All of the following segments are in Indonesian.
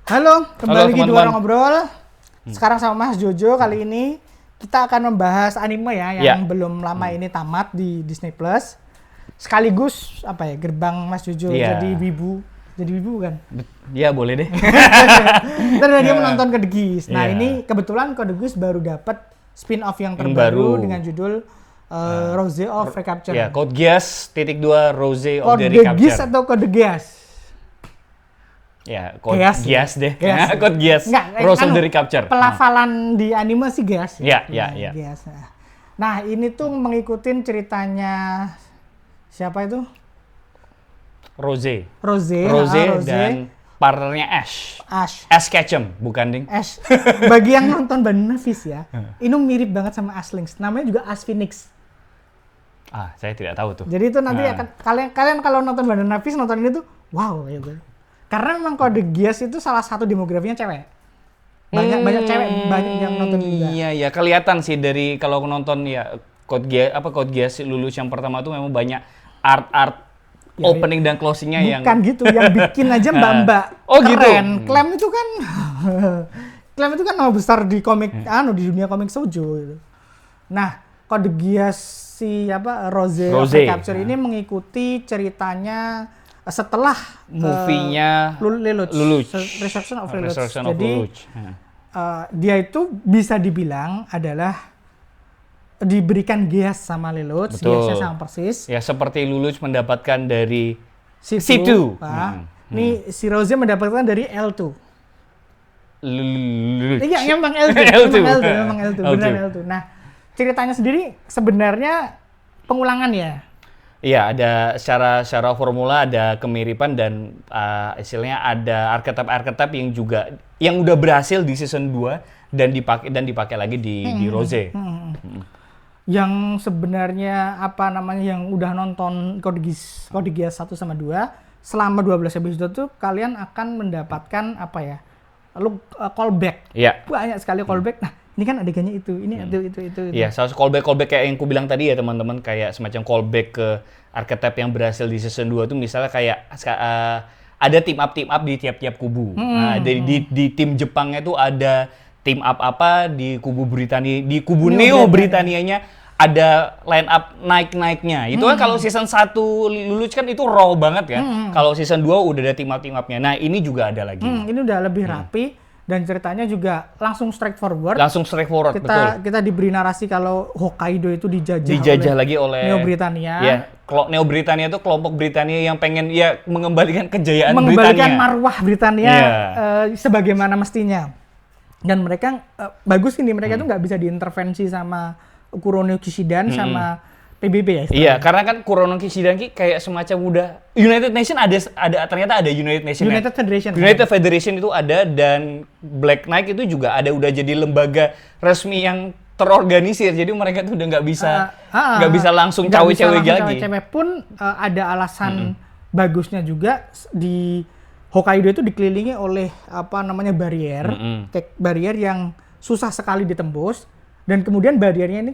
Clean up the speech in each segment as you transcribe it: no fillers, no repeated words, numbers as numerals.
Halo, kembali Halo lagi di teman-teman. Warung Ngobrol. Sekarang sama Mas Jojo. Kali ini kita akan membahas anime ya yang belum lama ini tamat di Disney Plus. Sekaligus apa ya, gerbang Mas Jojo Iya. jadi wibu. Jadi wibu kan? Ya boleh deh. Terus dia menonton Code Geass. Nah, Iya. ini kebetulan Code Geass baru dapat spin-off yang Yang terbaru baru. dengan judul Rose of Recapture. Ya, Code Geass .2 Rose of Code the Geass Recapture. atau Code Geass? Ya, Code Geass. Geass deh. Geass. Code Geass. Enggak, Rose of anu, the Recapture. Pelafalan di anime sih Geass. Iya, iya. Geass. Nah, ini tuh mengikutin ceritanya siapa itu? Rose. Rose Dan partnernya Ash. Ash. Ketchum, bukan ding? Ash. Bagi yang nonton Banana Fish ya, ini mirip banget sama Ash Lynx. Namanya juga Ash Phoenix. Ah, saya tidak tahu tuh. Jadi itu nanti akan kalian kalau nonton Banana Fish nonton ini tuh wow gitu. Karena memang Code Geass itu salah satu demografinya cewek. Banyak cewek, banyak yang nonton juga. Iya, ya kelihatan sih dari kalau nonton ya Code Geass Lulus yang pertama tuh memang banyak art Ya, opening dan closingnya yang bukan gitu, yang bikin aja mbak-mbak Oh, gitu? keren. Clem itu kan Clem itu kan nama besar di komik di dunia komik shoujo gitu. Nah, Code Geass Rose of Recapture ini mengikuti ceritanya setelah movie-nya Lelouch. Resurrection of Lelouch. Jadi dia itu bisa dibilang adalah diberikan Geass sama Lelouch, Geass-nya sama persis. Ya, seperti Lelouch mendapatkan dari Situ. Ini si Rose mendapatkan dari L2. Lelouch. Iya, emang L2. Memang L2. Benar L2. Nah, ceritanya sendiri sebenarnya pengulangan ya. Iya, ada secara formula ada kemiripan dan istilahnya ada archetype yang udah berhasil di season 2 dan dipakai lagi di Rose. Yang sebenarnya yang udah nonton Code Geass 1 sama 2 selama 12 episode tuh kalian akan mendapatkan callback. Iya. Banyak sekali callback. Nah, ini kan adegannya itu, itu. Iya, salah callback kayak yang ku bilang tadi ya teman-teman, kayak semacam callback ke archetype yang berhasil di season 2 tuh misalnya kayak ada team up di tiap-tiap kubu. Nah, di tim Jepangnya tuh ada team up di kubu Britania, di kubu Neo Britanianya ada line up naik-naiknya. Itu kan kalau season 1 Lelouch kan itu raw banget kan. Kalau season 2 udah ada team up-nya. Nah, ini juga ada lagi. Ini udah lebih rapi dan ceritanya juga langsung straightforward. Betul. Kita diberi narasi kalau Hokkaido itu dijajah lagi oleh Neo Britania. Ya, Neo Britania itu kelompok Britania yang pengen ya mengembalikan kejayaan mengembalikan Britania. marwah Britania sebagaimana mestinya. Dan mereka bagus ini, mereka tuh nggak bisa diintervensi sama Kurono Kishidan sama PBB ya. Iya, karena kan Kurono Kishidan kayak semacam udah United Nation ternyata ada United Nation. United Federation itu ada, dan Black Knight itu juga udah jadi lembaga resmi yang terorganisir. Jadi mereka tuh udah nggak bisa langsung cawe-cawe lagi. Cawe-cawe pun ada alasan bagusnya juga di Hokkaido itu dikelilingi oleh barrier, barrier yang susah sekali ditembus. Dan kemudian barriernya ini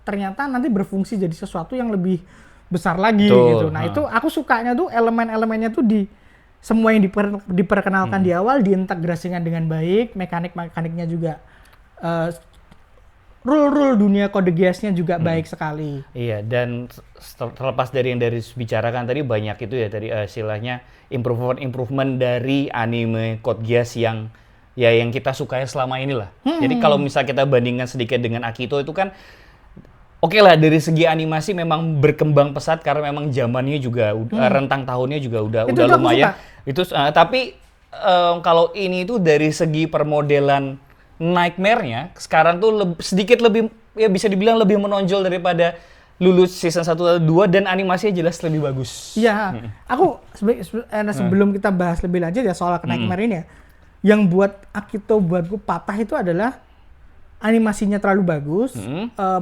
ternyata nanti berfungsi jadi sesuatu yang lebih besar lagi gitu. Nah, itu aku sukanya tuh elemen-elemennya tuh di semua yang diperkenalkan di awal diintegrasikan dengan baik, mekanik-mekaniknya juga rule dunia Code Geass-nya juga baik sekali. Iya, dan terlepas dari yang bicarakan tadi, banyak itu ya tadi istilahnya improvement dari anime Code Geass yang kita sukai selama inilah. Jadi kalau misal kita bandingkan sedikit dengan Akito itu kan oke lah, dari segi animasi memang berkembang pesat karena memang zamannya juga rentang tahunnya juga udah lumayan. Itu tapi kalau ini itu dari segi permodelan Nightmare-nya sekarang tuh sedikit lebih, ya bisa dibilang lebih menonjol daripada Lelouch season 1 atau 2, dan animasinya jelas lebih bagus. Iya. Aku sebelum kita bahas lebih lanjut ya soal Nightmare ini ya, yang buat Akito buatku patah itu adalah animasinya terlalu bagus,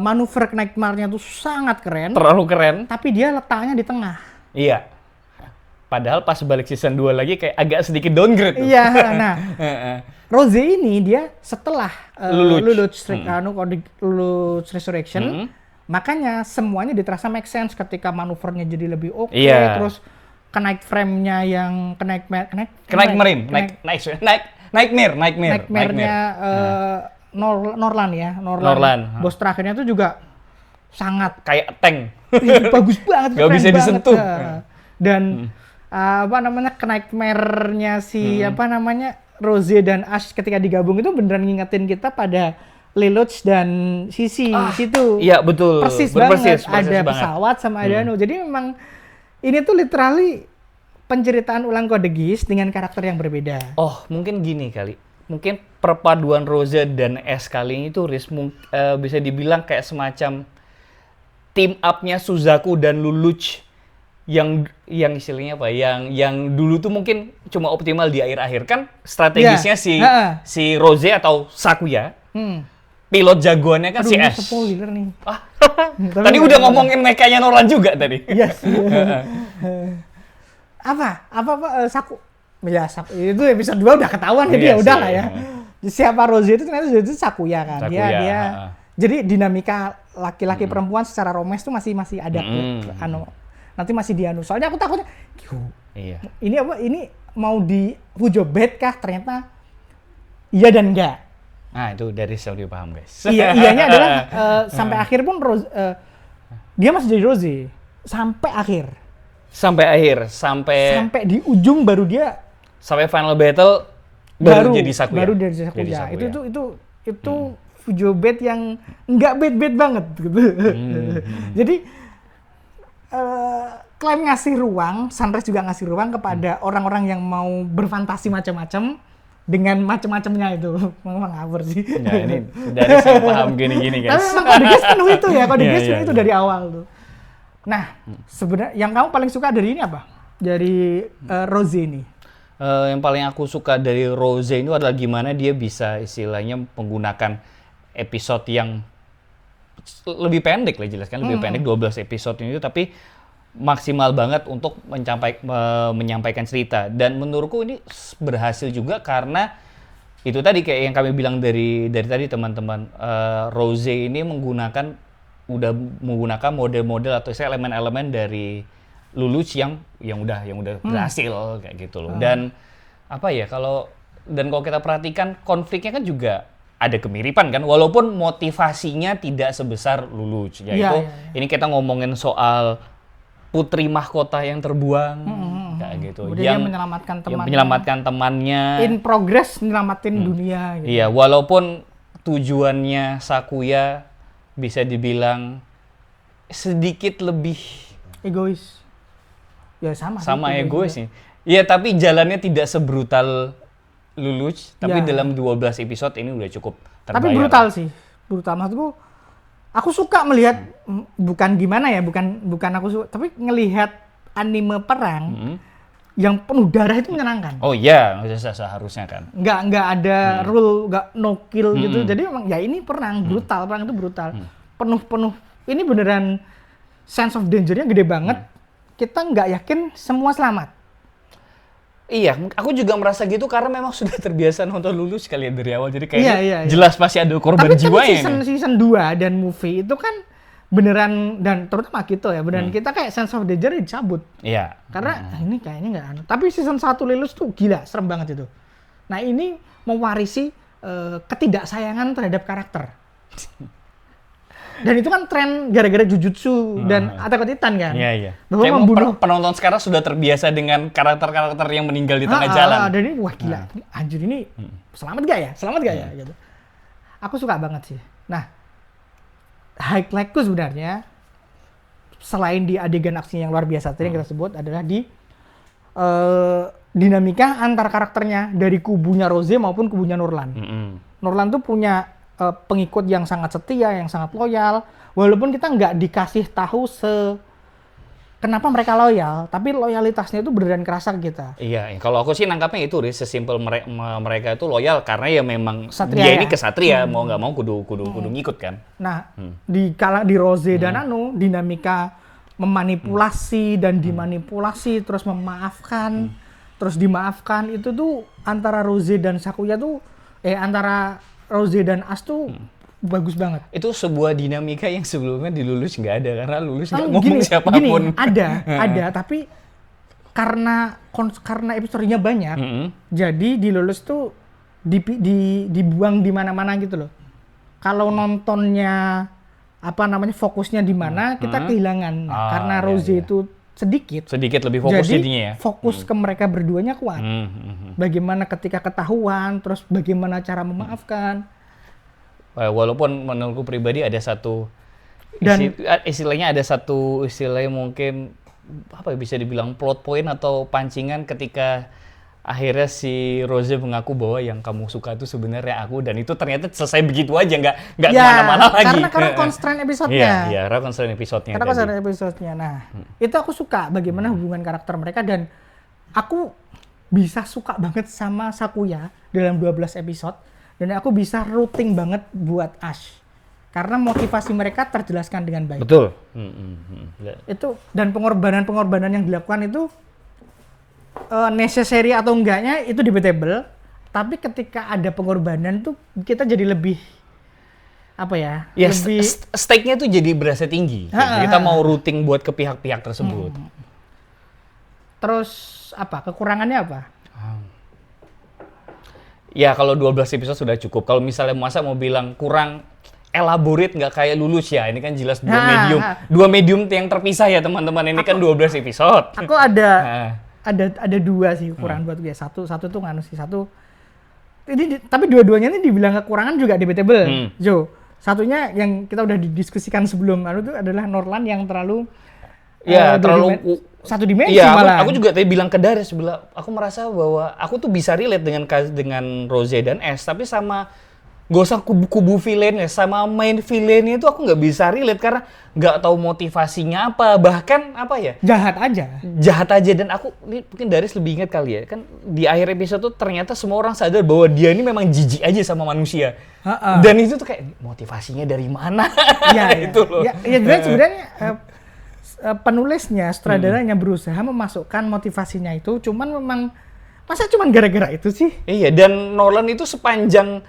manuver Nightmare-nya tuh sangat keren. Terlalu keren. Tapi dia letaknya di tengah. Iya. Padahal pas balik season 2 lagi kayak agak sedikit downgrade tuh. Iya, nah. Rose ini dia setelah Lelouch Resurrection, makanya semuanya terasa make sense ketika manuvernya jadi lebih oke, terus Knight frame-nya yang Knight Nightmare-nya Norlan ya. Norlan. Bos terakhirnya tuh juga sangat Kayak tank. bagus banget, Gak keren bisa banget. disentuh. Dan Nightmare-nya si Rose dan Ash ketika digabung itu beneran ngingetin kita pada Lelouch dan Sisi situ. Iya betul. Persis Persis banget. Ada banget. pesawat sama ada Jadi memang ini tuh literally penceritaan ulang Code Geass dengan karakter yang berbeda. Oh, mungkin gini kali. Mungkin perpaduan Rose dan Ash kali ini tuh bisa dibilang kayak semacam team up-nya Suzaku dan Lelouch yang istilahnya apa? Yang dulu tuh mungkin cuma optimal di akhir-akhir kan strategisnya si Rose atau Sakuya. Pilot jagoannya kan si Ash. Spoiler nih. Tadi udah ngomongin mekanya Norlan juga tadi. Yes. Saku. Ya, itu episode 2 udah ketahuan jadi ya udah lah ya. Siapa Rose itu ternyata itu Sakuya kan. Dia jadi dinamika laki-laki perempuan secara romance tuh masih ada nanti masih soalnya aku takutnya ini mau di Hujobet kah, ternyata iya dan enggak. Nah, itu dari Saudi paham, guys. Iyanya adalah sampai akhir pun dia masih jadi Rose sampai akhir. Sampai di ujung baru dia sampai final battle baru jadi Sakuya. Baru dari Sakuya. Itu Hujobet yang enggak bad banget gitu. Jadi Climb ngasih ruang, Sunrise juga ngasih ruang kepada orang-orang yang mau berfantasi macam-macam dengan macam-macamnya itu. Memang ngawur sih. Ya, ini dari saya paham gini-gini, guys. Tapi memang Code Geass penuh itu ya, Code Geass penuh itu dari awal tuh. Nah, sebenarnya yang kamu paling suka dari ini apa? Dari Rose ini? Yang paling aku suka dari Rose ini adalah gimana dia bisa istilahnya menggunakan episode yang lebih pendek lah jelaskan, lebih pendek 12 episode ini tapi maksimal banget untuk menyampaikan cerita. Dan menurutku ini berhasil juga karena itu tadi kayak yang kami bilang dari tadi teman-teman, Rose ini menggunakan model-model atau elemen-elemen dari Lelouch yang udah berhasil kayak gitu loh. Dan kalau kita perhatikan konfliknya kan juga ada kemiripan kan, walaupun motivasinya tidak sebesar Lelouch, yaitu ini kita ngomongin soal putri mahkota yang terbuang kayak gitu. Kemudian yang menyelamatkan temannya. In progress menyelamatin dunia gitu. Iya, walaupun tujuannya Sakuya bisa dibilang sedikit lebih egois. Ya sama egois nih. Iya, tapi jalannya tidak sebrutal Lelouch, tapi dalam 12 episode ini udah cukup terbayar. Tapi brutal sih. Brutal maksudku. Aku suka melihat bukan aku suka, tapi ngelihat anime perang yang penuh darah itu menyenangkan. Oh iya, seharusnya kan. Nggak ada rule, nggak no kill gitu. Jadi memang ya ini perang perang itu brutal. Penuh. Ini beneran sense of danger-nya gede banget. Kita nggak yakin semua selamat. Iya, aku juga merasa gitu karena memang sudah terbiasa nonton Lelouch kali ya dari awal. Jadi kayaknya jelas pasti ada korban jiwa ya. Tapi season 2 dan movie itu kan beneran, dan terutama gitu ya, beneran kita kayak sense of danger dicabut. Iya. Karena ini kayaknya nggak aneh. Tapi season 1 Lelouch tuh gila, serem banget itu. Nah ini mewarisi ketidaksayangan terhadap karakter. Dan itu kan tren gara-gara Jujutsu dan Attack on Titan kan. Iya. Bahwa membunuh penonton sekarang sudah terbiasa dengan karakter-karakter yang meninggal di tengah jalan. Dan ini wah gila. Anjir ini selamat gak ya gitu. Aku suka banget sih. Nah, highlight-ku sebenarnya selain di adegan aksi yang luar biasa tadi yang kita sebut adalah di dinamika antar karakternya dari kubunya Rose maupun kubunya Norlan. Norlan tuh punya pengikut yang sangat setia, yang sangat loyal, walaupun kita nggak dikasih tahu kenapa mereka loyal, tapi loyalitasnya itu beneran kerasa ke kita. Iya, kalau aku sih nangkapnya itu, sesimpel mereka itu loyal karena ya memang Satria, dia ini kesatria, mau nggak mau kudu ngikut kan. Nah, di Rose dan dinamika memanipulasi dan dimanipulasi, terus memaafkan, terus dimaafkan, itu tuh antara Rose dan Sakuya tuh, antara Rose dan Ash tuh bagus banget. Itu sebuah dinamika yang sebelumnya di Lelouch nggak ada, karena Lelouch nggak ngomong siapapun. Ada, tapi karena episodenya banyak, jadi di Lelouch tuh dibuang di mana-mana gitu loh. Kalau nontonnya fokusnya di mana, kita kehilangan. Karena Rose itu sedikit lebih fokus jadi jadinya ya. Fokus ke mereka berduanya kuat. Bagaimana ketika ketahuan, terus bagaimana cara memaafkan. Walaupun menurutku pribadi ada satu istilahnya mungkin bisa dibilang plot point atau pancingan ketika akhirnya si Rose mengaku bahwa yang kamu suka itu sebenarnya aku, dan itu ternyata selesai begitu aja, nggak kemana-mana lagi. Karena constraint episode-nya. Karena constraint episode-nya. Nah, itu aku suka bagaimana hubungan karakter mereka, dan aku bisa suka banget sama Sakuya dalam 12 episode, dan aku bisa rooting banget buat Ash. Karena motivasi mereka terjelaskan dengan baik. Betul. Itu, dan pengorbanan yang dilakukan itu necessary atau enggaknya itu debatable, tapi ketika ada pengorbanan tuh kita jadi lebih lebih stake-nya tuh jadi berasa tinggi. Kita mau rooting buat ke pihak-pihak tersebut. Terus kekurangannya apa? Ya kalau 12 episode sudah cukup. Kalau misalnya masa mau bilang kurang elaborate, nggak kayak Lulus ya. Ini kan jelas dua medium yang terpisah ya teman-teman. Ini kan 12 episode. Aku ada dua sih kekurangan buat gue. Satu tuh satu. Ini tapi dua-duanya ini dibilang kekurangan juga debatable. Jo, satunya yang kita udah didiskusikan sebelum itu adalah Norlan yang terlalu satu dimensi malah. Aku juga tadi bilang ke Darius, aku merasa bahwa aku tuh bisa relate dengan Rose dan Ash, tapi sama gak usah kubu villainnya, sama main villainnya itu aku nggak bisa relate karena nggak tahu motivasinya apa, bahkan jahat aja. Dan aku ini mungkin Darius lebih ingat kali ya, kan di akhir episode tuh ternyata semua orang sadar bahwa dia ini memang jijik aja sama manusia. Dan itu tuh kayak motivasinya dari mana? Itu loh. Sebenarnya penulisnya, sutradaranya berusaha memasukkan motivasinya itu, cuman memang masa cuman gara-gara itu sih? Iya, dan Nolan itu sepanjang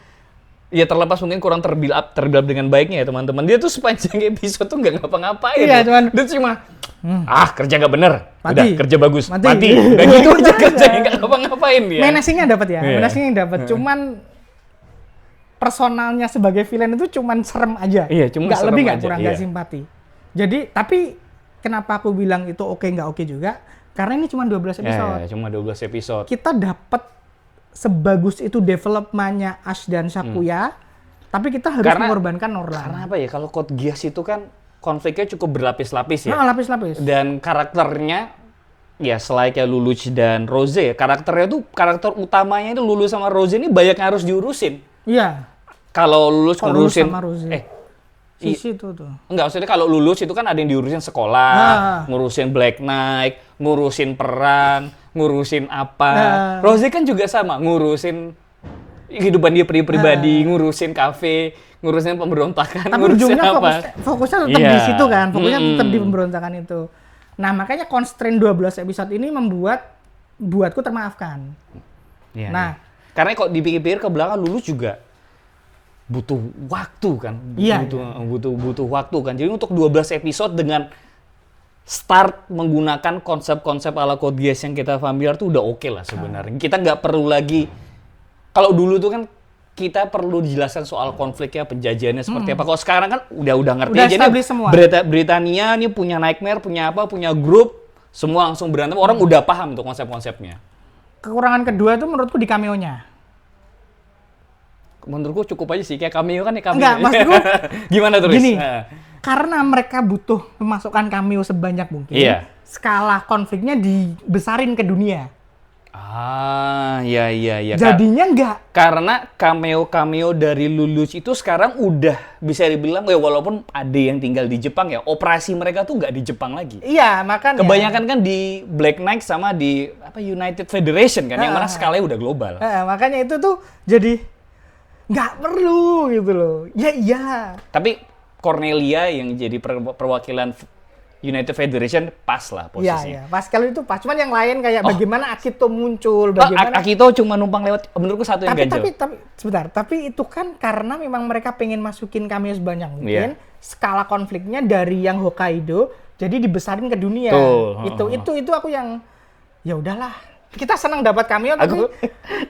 terlepas mungkin kurang terbuild up dengan baiknya ya teman-teman. Dia tuh sepanjang episode tuh nggak ngapa-ngapain. Iya, dia cuma kerja nggak bener, udah kerja bagus, mati. Udah gitu aja kerjanya, nggak ngapa-ngapain dia. Menacingnya dapat ya, dapat. Cuman personalnya sebagai villain itu cuman serem aja. Iya, cuma nggak lebih, nggak kurang, nggak simpati. Jadi tapi kenapa aku bilang itu oke nggak oke juga? Karena ini cuma 12 episode. Cuma 12 episode. Kita dapat sebagus itu development-nya Ash dan Sakuya, tapi kita harus mengorbankan Norlan. Karena kalau Code Geass itu kan konfliknya cukup berlapis-lapis ya. Lapis-lapis. Dan karakternya selayaknya Luluch dan Rose ya, karakter utamanya itu Luluch sama Rose ini banyak yang harus diurusin. Iya. Kalau Luluch ngurusin Sisi itu tuh. Enggak, maksudnya kalau Luluch itu kan ada yang diurusin sekolah, ngurusin Black Knight, ngurusin perang, ngurusin apa. Rose kan juga sama, ngurusin kehidupan dia pribadi, ngurusin kafe, ngurusin pemberontakan, tapi ngurusin apa. Fokusnya tetap di situ kan, fokusnya tetap di pemberontakan itu. Nah, makanya constraint 12 episode ini buatku termaafkan. Nah, karena kok dipikir-pikir ke belakang Luluch juga butuh waktu kan, butuh waktu kan. Jadi untuk 12 episode dengan start menggunakan konsep-konsep ala Code Geass yang kita familiar tuh udah oke lah sebenarnya. Kita nggak perlu lagi, kalau dulu tuh kan kita perlu dijelaskan soal konfliknya, penjajahannya seperti apa. Kalau sekarang kan udah ngerti aja nih. Britania nih punya Nightmare, punya grup, semua langsung berantem. Orang udah paham tuh konsep-konsepnya. Kekurangan kedua itu menurutku di cameo-nya. Menurutku cukup aja sih, kayak cameo kan ya cameo. Enggak, maksudku gimana tuh? Gini, karena mereka butuh memasukkan cameo sebanyak mungkin, skala konfliknya dibesarin ke dunia. Iya. Jadinya enggak. Karena cameo dari Luluch itu sekarang udah bisa dibilang, walaupun ada yang tinggal di Jepang ya, operasi mereka tuh nggak di Jepang lagi. Iya, makanya. Kebanyakan kan di Black Knight sama di United Federation kan, yang mana skalanya udah global. Makanya itu tuh jadi nggak perlu gitu loh. Iya. Tapi Cornelia yang jadi perwakilan United Federation pas lah posisinya. Iya, pas. Kalau itu pas. Cuman yang lain kayak bagaimana Akito muncul, bagaimana Akito cuma numpang lewat, menurutku satu yang ganjel. Tapi sebentar, tapi itu kan karena memang mereka pengen masukin cameo sebanyak mungkin. Skala konfliknya dari yang Hokkaido jadi dibesarin ke dunia. Itu aku yang ya udahlah. kita senang dapat cameo tapi Aku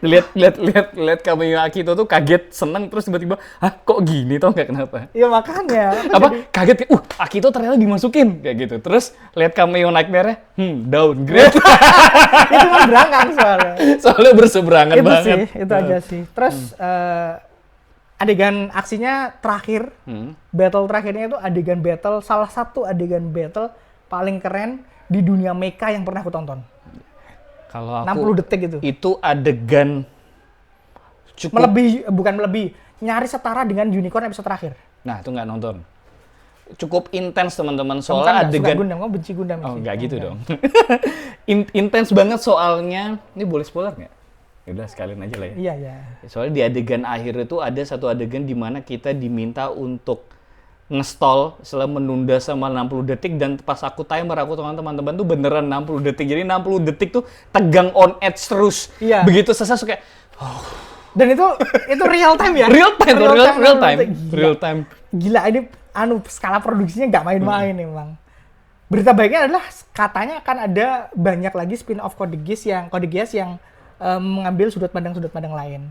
lihat cameo Akito tuh kaget, seneng, terus tiba-tiba, hah kok gini, tau nggak kenapa? ya makanya Kaget kayak, Akito ternyata dimasukin kayak gitu. Terus lihat cameo Nightmare-nya, downgrade. itu kan berangkat soalnya. Soalnya berseberangan Itu banget. sih, itu aja sih. Terus adegan aksinya terakhir, battle terakhirnya itu adegan battle, salah satu adegan battle paling keren di dunia mecha yang pernah aku tonton. Kalau 60 detik itu. Itu adegan cukup. Bukan melebihi, nyaris setara dengan Unicorn episode terakhir. Nah, itu nggak nonton. Cukup intens teman-teman, Kamu soalnya kan nggak adegan. suka Gundam, kamu benci Gundam. Oh, sih. nggak gitu dong. Intens banget soalnya. Ini boleh spoiler nggak? Yaudah, sekalian aja lah ya. Iya, iya. Soalnya di adegan akhir itu ada satu adegan di mana kita diminta untuk nge-stall setelah menunda sama 60 detik, dan pas aku timer, aku teman-teman tuh beneran 60 detik. Jadi 60 detik tuh tegang on edge terus. Iya. Begitu selesai kayak Dan itu real time ya? real time. Gila, ini skala produksinya nggak main-main emang. Berita baiknya adalah katanya akan ada banyak lagi spin-off Code Geass yang mengambil sudut pandang lain.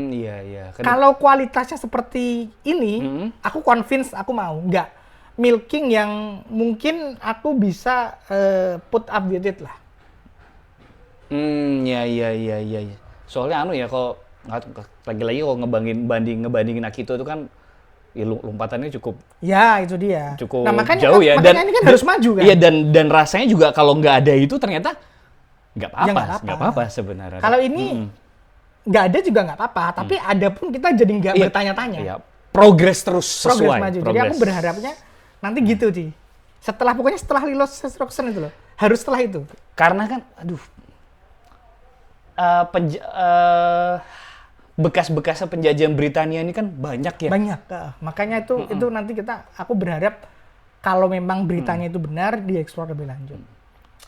Iya. Kalau kualitasnya seperti ini, aku convince aku mau. Nggak milking yang mungkin aku bisa put up with it lah. Iya. Soalnya kalau lagi-lagi kalau ngebandingin Akito itu kan ya lompatannya cukup itu dia. Cukup Nah, makanya jauh ya. Makanya ini kan harus maju kan. Iya, dan rasanya juga kalau nggak ada itu ternyata nggak apa-apa sebenarnya. Kalau ini nggak ada juga nggak apa-apa, tapi ada pun kita jadi nggak bertanya-tanya. Iya, progres terus sesuai. Maju. Jadi aku berharapnya nanti gitu sih. Pokoknya setelah Lilo Destruction itu loh. Harus setelah itu. Karena kan, bekas-bekasnya penjajahan Britania ini kan banyak ya. Banyak. Makanya itu nanti aku berharap kalau memang beritanya itu benar, dieksplor lebih lanjut.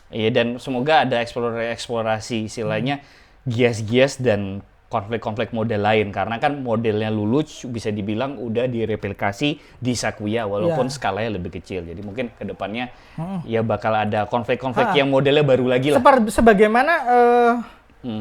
Iya, dan semoga ada eksplorasi istilahnya Geass dan konflik-konflik model lain, karena kan modelnya Lelouch bisa dibilang udah direplikasi di Sakuya walaupun skalanya lebih kecil. Jadi mungkin kedepannya ya bakal ada konflik-konflik yang modelnya baru lagi lah. Sebagaimana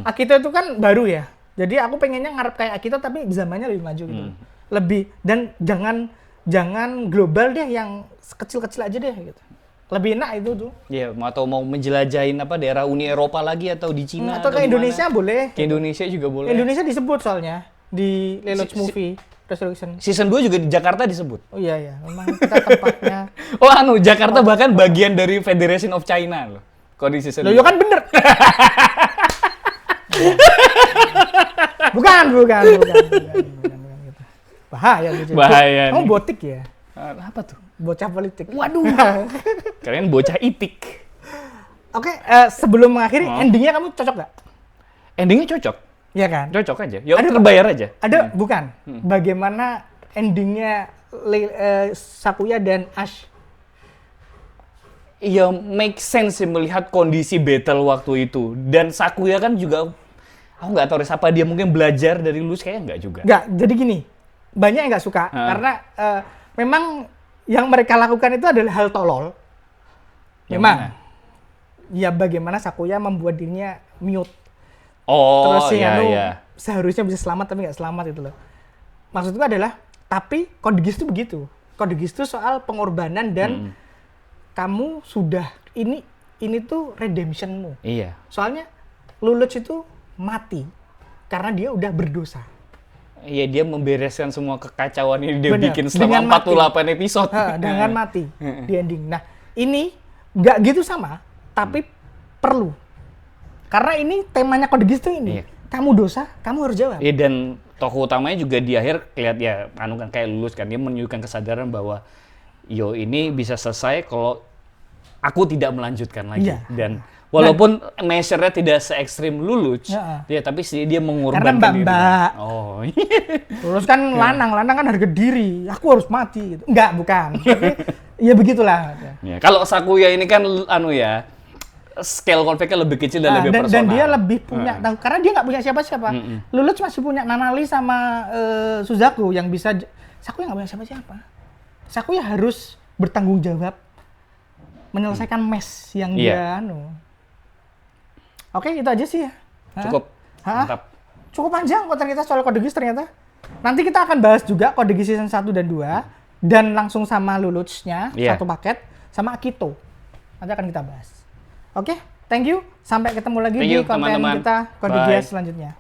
Akito itu kan baru ya. Jadi aku pengennya ngarep kayak Akito tapi zamannya lebih maju gitu. Lebih, dan jangan global deh, yang kecil-kecil aja deh gitu. Lebih enak itu tuh. Iya, atau mau menjelajahin daerah Uni Eropa lagi atau di Cina atau ke Indonesia boleh. Ke Indonesia juga boleh. Indonesia disebut soalnya di Lelouch Movie Resurrection. Season 2 juga di Jakarta disebut. Oh iya, memang kita tempatnya. Jakarta bahkan bagian dari Federation of China loh. Kalau di season 2. Loh, kan bener. Bukan gitu. Bahaya gitu. Bahaya. Kamu botik ya? Apa tuh? Bocah politik. Waduh. Kalian bocah itik. Oke, sebelum mengakhiri, endingnya kamu cocok nggak? Endingnya cocok. Iya kan? Cocok aja. Ya terbayar aja. Ada bukan? Bagaimana endingnya Sakuya dan Ash? Iya, make sense sih melihat kondisi battle waktu itu. Dan Sakuya kan juga, aku nggak tahu siapa dia, mungkin belajar dari Lelouch, kayaknya nggak juga. Nggak, jadi gini, banyak yang nggak suka karena memang yang mereka lakukan itu adalah hal tolol. Memang. Ya bagaimana Sakuya membuat dirinya mute. Oh, terus iya. Seharusnya bisa selamat tapi nggak selamat itu loh. Maksudku adalah, tapi Code Geass itu begitu. Code Geass itu soal pengorbanan dan kamu sudah, ini tuh redemptionmu. Iya. Soalnya Lelouch itu mati karena dia udah berdosa. Iya, dia membereskan semua kekacauan ini dia bikin dengan selama 48 episode. Dengan mati di ending. Nah, ini nggak gitu sama, tapi perlu. Karena ini temanya Code Geass tuh ini. Iya. Kamu dosa, kamu harus jawab. Iya, dan tokoh utamanya juga di akhir kelihatan ya, kan kayak Lelouch kan, dia menunjukkan kesadaran bahwa ini bisa selesai kalau aku tidak melanjutkan lagi. Iya. Dan walaupun measure-nya tidak se-ekstrim Lelouch, ya tapi dia mengorbankan karena diri. Mbak. Oh. Terus kan lanang kan harga diri. Aku harus mati gitu. Enggak, bukan. Tapi ya begitulah. Ya, kalau Sakuya ini kan scale konfliknya lebih kecil dan lebih personal. Dan dia lebih punya, karena dia nggak punya siapa-siapa. Lelouch masih punya Nanali sama Suzaku yang bisa. Sakuya nggak punya siapa-siapa. Sakuya harus bertanggung jawab menyelesaikan mess yang dia Oke, itu aja sih ya. Cukup. Mantap. Cukup panjang konten kita soal kode GIS ternyata. Nanti kita akan bahas juga kode GIS season 1 dan 2 dan langsung sama Lulutsnya satu paket sama Akito. Nanti akan kita bahas. Oke, thank you. Sampai ketemu lagi di konten kita kode GIS selanjutnya.